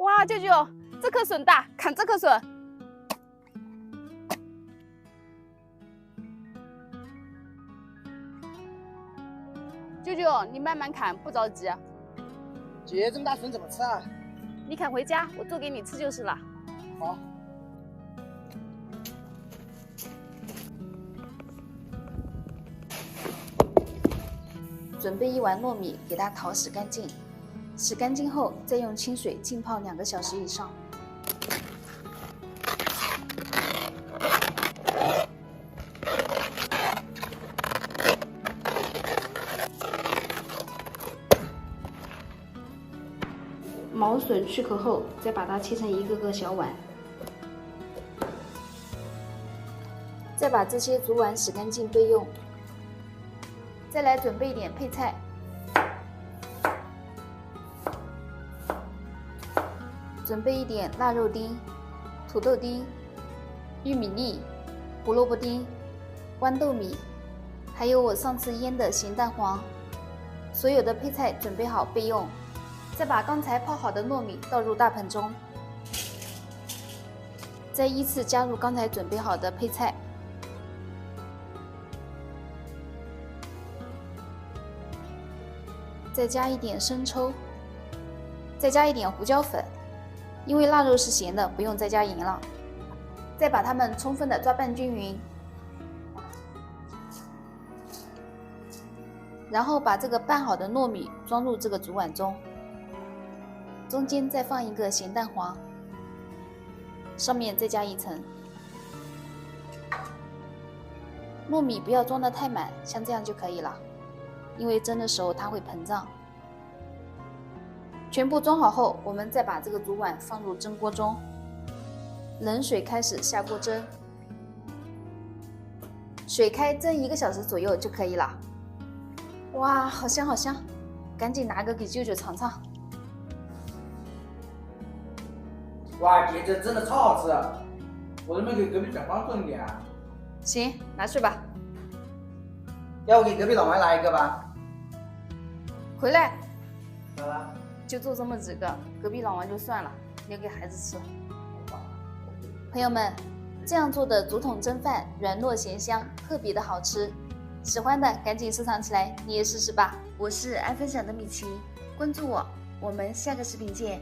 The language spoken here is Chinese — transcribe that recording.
哇，舅舅，这棵笋大，砍这棵笋。舅舅，你慢慢砍，不着急。姐，这么大笋怎么吃啊？你砍回家，我做给你吃就是了。好。准备1碗糯米，给它淘洗干净。洗干净后，再用清水浸泡2个小时以上。毛笋去壳后，再把它切成一个个小碗。再把这些竹丸洗干净备用。再来准备一点配菜，准备一点腊肉丁、土豆丁、玉米粒、胡萝卜丁、豌豆米，还有我上次腌的咸蛋黄。所有的配菜准备好备用。再把刚才泡好的糯米倒入大盆中，再依次加入刚才准备好的配菜。再加一点生抽，再加一点胡椒粉，因为腊肉是咸的，不用再加盐了。再把它们充分的抓拌均匀，然后把这个拌好的糯米装入这个竹碗中，中间再放一个咸蛋黄，上面再加一层。糯米不要装得太满，像这样就可以了。因为蒸的时候它会膨胀。全部装好后，我们再把这个竹碗放入蒸锅中，冷水开始下锅蒸，水开蒸1个小时左右就可以了。哇，好香好香，赶紧拿个给舅舅尝尝。哇，姐，这真的超好吃！我能不能给隔壁长官送一点啊？行，拿去吧。要不给隔壁老王来一个吧？回来咋了？就做这么几个，隔壁老王就算了，留给孩子吃。朋友们，这样做的竹筒蒸饭软糯咸香，特别的好吃。喜欢的赶紧收藏起来，你也试试吧。我是爱分享的米奇，关注我，我们下个视频见。